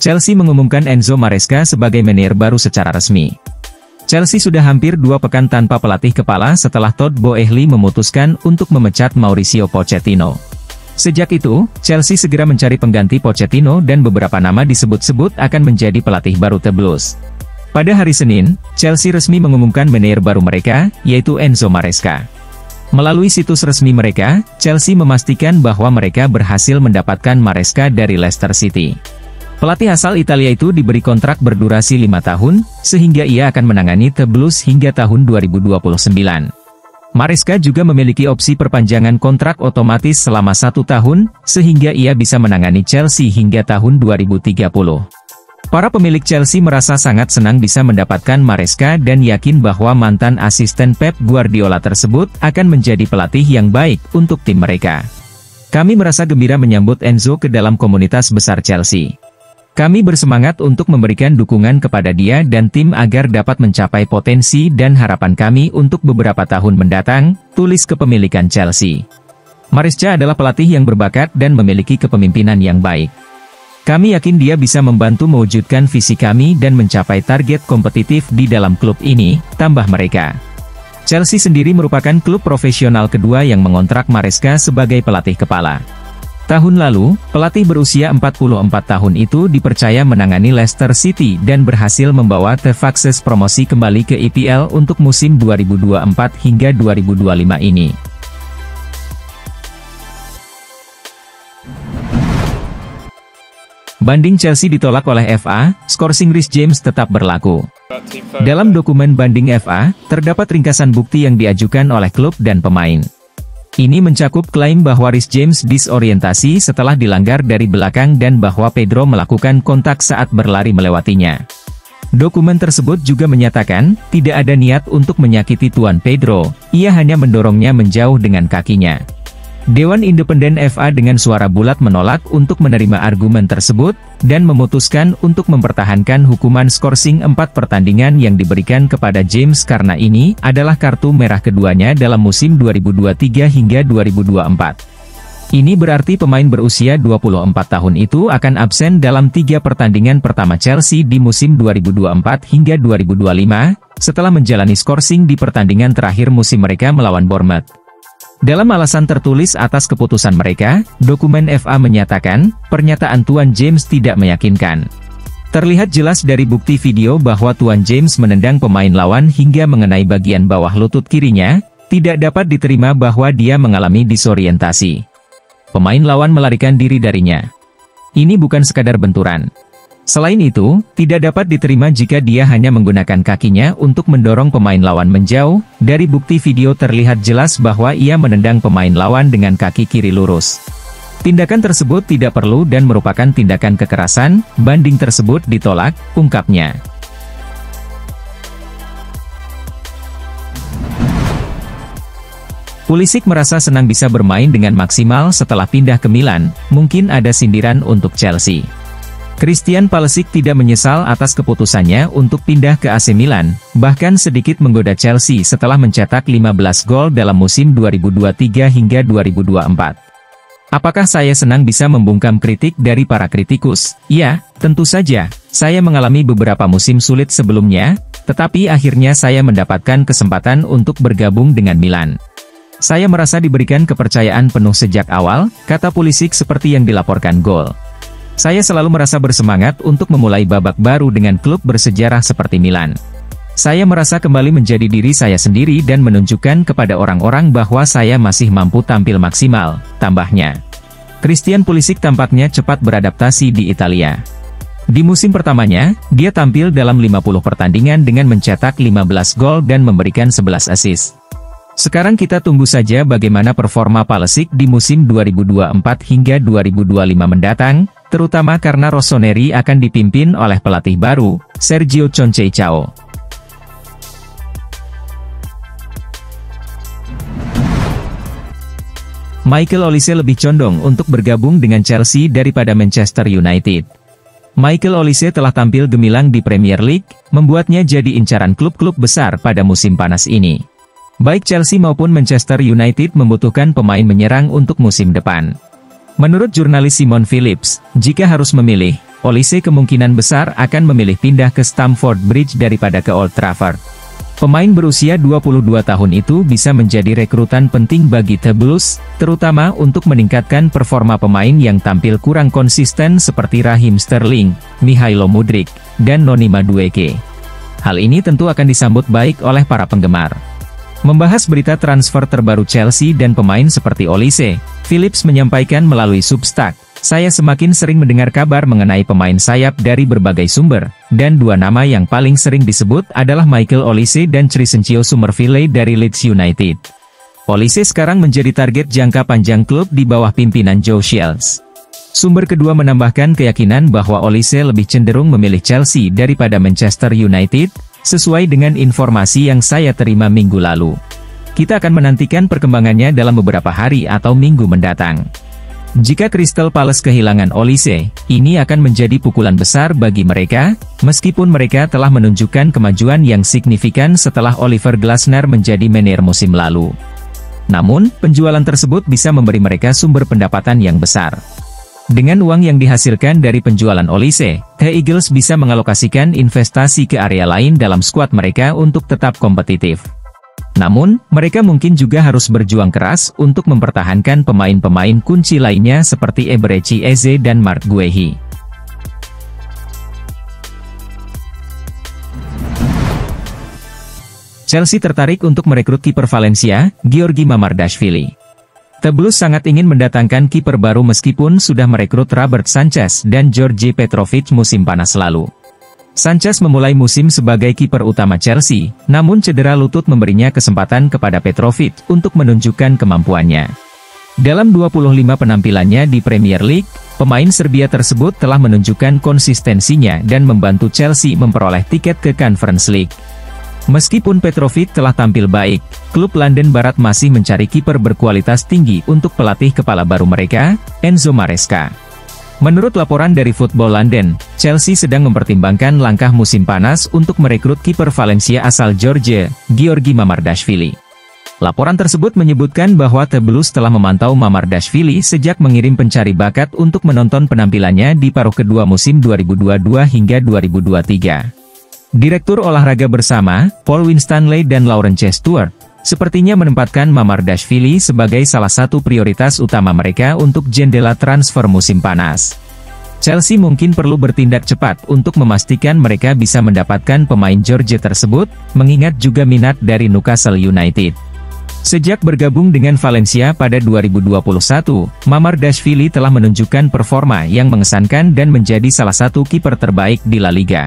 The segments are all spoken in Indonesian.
Chelsea mengumumkan Enzo Maresca sebagai manajer baru secara resmi. Chelsea sudah hampir 2 pekan tanpa pelatih kepala setelah Todd Boehly memutuskan untuk memecat Mauricio Pochettino. Sejak itu, Chelsea segera mencari pengganti Pochettino dan beberapa nama disebut-sebut akan menjadi pelatih baru The Blues. Pada hari Senin, Chelsea resmi mengumumkan manajer baru mereka, yaitu Enzo Maresca. Melalui situs resmi mereka, Chelsea memastikan bahwa mereka berhasil mendapatkan Maresca dari Leicester City. Pelatih asal Italia itu diberi kontrak berdurasi 5 tahun, sehingga ia akan menangani The Blues hingga tahun 2029. Maresca juga memiliki opsi perpanjangan kontrak otomatis selama 1 tahun, sehingga ia bisa menangani Chelsea hingga tahun 2030. Para pemilik Chelsea merasa sangat senang bisa mendapatkan Maresca dan yakin bahwa mantan asisten Pep Guardiola tersebut akan menjadi pelatih yang baik untuk tim mereka. Kami merasa gembira menyambut Enzo ke dalam komunitas besar Chelsea. Kami bersemangat untuk memberikan dukungan kepada dia dan tim agar dapat mencapai potensi dan harapan kami untuk beberapa tahun mendatang, tulis kepemilikan Chelsea. Maresca adalah pelatih yang berbakat dan memiliki kepemimpinan yang baik. Kami yakin dia bisa membantu mewujudkan visi kami dan mencapai target kompetitif di dalam klub ini, tambah mereka. Chelsea sendiri merupakan klub profesional kedua yang mengontrak Maresca sebagai pelatih kepala. Tahun lalu, pelatih berusia 44 tahun itu dipercaya menangani Leicester City dan berhasil membawa The Foxes promosi kembali ke EPL untuk musim 2024 hingga 2025 ini. Banding Chelsea ditolak oleh FA, skorsing Reece James tetap berlaku. Dalam dokumen banding FA, terdapat ringkasan bukti yang diajukan oleh klub dan pemain. Ini mencakup klaim bahwa Reece James disorientasi setelah dilanggar dari belakang dan bahwa Pedro melakukan kontak saat berlari melewatinya. Dokumen tersebut juga menyatakan, tidak ada niat untuk menyakiti Tuan Pedro, ia hanya mendorongnya menjauh dengan kakinya. Dewan Independen FA dengan suara bulat menolak untuk menerima argumen tersebut, dan memutuskan untuk mempertahankan hukuman skorsing 4 pertandingan yang diberikan kepada James karena ini adalah kartu merah keduanya dalam musim 2023 hingga 2024. Ini berarti pemain berusia 24 tahun itu akan absen dalam 3 pertandingan pertama Chelsea di musim 2024 hingga 2025, setelah menjalani skorsing di pertandingan terakhir musim mereka melawan Bournemouth. Dalam alasan tertulis atas keputusan mereka, dokumen FA menyatakan, pernyataan Tuan James tidak meyakinkan. Terlihat jelas dari bukti video bahwa Tuan James menendang pemain lawan hingga mengenai bagian bawah lutut kirinya, tidak dapat diterima bahwa dia mengalami disorientasi. Pemain lawan melarikan diri darinya. Ini bukan sekadar benturan. Selain itu, tidak dapat diterima jika dia hanya menggunakan kakinya untuk mendorong pemain lawan menjauh. Dari bukti video terlihat jelas bahwa ia menendang pemain lawan dengan kaki kiri lurus. Tindakan tersebut tidak perlu dan merupakan tindakan kekerasan, banding tersebut ditolak, ungkapnya. Pulisic merasa senang bisa bermain dengan maksimal setelah pindah ke Milan, mungkin ada sindiran untuk Chelsea. Christian Pulisic tidak menyesal atas keputusannya untuk pindah ke AC Milan, bahkan sedikit menggoda Chelsea setelah mencetak 15 gol dalam musim 2023 hingga 2024. Apakah saya senang bisa membungkam kritik dari para kritikus? Ya, tentu saja. Saya mengalami beberapa musim sulit sebelumnya, tetapi akhirnya saya mendapatkan kesempatan untuk bergabung dengan Milan. Saya merasa diberikan kepercayaan penuh sejak awal, kata Pulisic seperti yang dilaporkan Goal. Saya selalu merasa bersemangat untuk memulai babak baru dengan klub bersejarah seperti Milan. Saya merasa kembali menjadi diri saya sendiri dan menunjukkan kepada orang-orang bahwa saya masih mampu tampil maksimal, tambahnya. Christian Pulisic tampaknya cepat beradaptasi di Italia. Di musim pertamanya, dia tampil dalam 50 pertandingan dengan mencetak 15 gol dan memberikan 11 assist. Sekarang kita tunggu saja bagaimana performa Pulisic di musim 2024 hingga 2025 mendatang, terutama karena Rossoneri akan dipimpin oleh pelatih baru, Sergio Conceição. Michael Olise lebih condong untuk bergabung dengan Chelsea daripada Manchester United. Michael Olise telah tampil gemilang di Premier League, membuatnya jadi incaran klub-klub besar pada musim panas ini. Baik Chelsea maupun Manchester United membutuhkan pemain menyerang untuk musim depan. Menurut jurnalis Simon Phillips, jika harus memilih, Olise kemungkinan besar akan memilih pindah ke Stamford Bridge daripada ke Old Trafford. Pemain berusia 22 tahun itu bisa menjadi rekrutan penting bagi The Blues, terutama untuk meningkatkan performa pemain yang tampil kurang konsisten seperti Raheem Sterling, Mykhailo Mudryk, dan Noni Madueke. Hal ini tentu akan disambut baik oleh para penggemar. Membahas berita transfer terbaru Chelsea dan pemain seperti Olise, Phillips menyampaikan melalui Substack, "Saya semakin sering mendengar kabar mengenai pemain sayap dari berbagai sumber, dan dua nama yang paling sering disebut adalah Michael Olise dan Crescencio Summerville dari Leeds United." Olise sekarang menjadi target jangka panjang klub di bawah pimpinan Joe Shields. Sumber kedua menambahkan keyakinan bahwa Olise lebih cenderung memilih Chelsea daripada Manchester United, sesuai dengan informasi yang saya terima minggu lalu. Kita akan menantikan perkembangannya dalam beberapa hari atau minggu mendatang. Jika Crystal Palace kehilangan Olise, ini akan menjadi pukulan besar bagi mereka, meskipun mereka telah menunjukkan kemajuan yang signifikan setelah Oliver Glasner menjadi manajer musim lalu. Namun, penjualan tersebut bisa memberi mereka sumber pendapatan yang besar. Dengan uang yang dihasilkan dari penjualan Olise, The Eagles bisa mengalokasikan investasi ke area lain dalam skuad mereka untuk tetap kompetitif. Namun, mereka mungkin juga harus berjuang keras untuk mempertahankan pemain-pemain kunci lainnya seperti Eberechi Eze dan Marc Guehi. Chelsea tertarik untuk merekrut kiper Valencia, Giorgi Mamardashvili. The Blues sangat ingin mendatangkan kiper baru meskipun sudah merekrut Robert Sanchez dan Georgi Petrovic musim panas lalu. Sanchez memulai musim sebagai kiper utama Chelsea, namun cedera lutut memberinya kesempatan kepada Petrovic untuk menunjukkan kemampuannya. Dalam 25 penampilannya di Premier League, pemain Serbia tersebut telah menunjukkan konsistensinya dan membantu Chelsea memperoleh tiket ke Conference League. Meskipun Petrovic telah tampil baik, klub London Barat masih mencari kiper berkualitas tinggi untuk pelatih kepala baru mereka, Enzo Maresca. Menurut laporan dari Football London, Chelsea sedang mempertimbangkan langkah musim panas untuk merekrut kiper Valencia asal Georgia, Giorgi Mamardashvili. Laporan tersebut menyebutkan bahwa The Blues telah memantau Mamardashvili sejak mengirim pencari bakat untuk menonton penampilannya di paruh kedua musim 2022 hingga 2023. Direktur olahraga bersama, Paul Winstanley dan Laurence Stewart, sepertinya menempatkan Mamardashvili sebagai salah satu prioritas utama mereka untuk jendela transfer musim panas. Chelsea mungkin perlu bertindak cepat untuk memastikan mereka bisa mendapatkan pemain Georgia tersebut, mengingat juga minat dari Newcastle United. Sejak bergabung dengan Valencia pada 2021, Mamardashvili telah menunjukkan performa yang mengesankan dan menjadi salah satu kiper terbaik di La Liga.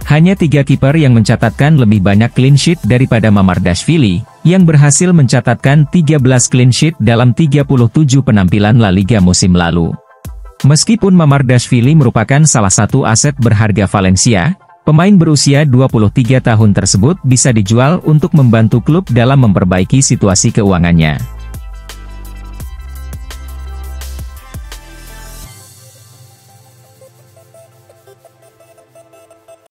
Hanya 3 kiper yang mencatatkan lebih banyak clean sheet daripada Mamardashvili, yang berhasil mencatatkan 13 clean sheet dalam 37 penampilan La Liga musim lalu. Meskipun Mamardashvili merupakan salah satu aset berharga Valencia, pemain berusia 23 tahun tersebut bisa dijual untuk membantu klub dalam memperbaiki situasi keuangannya.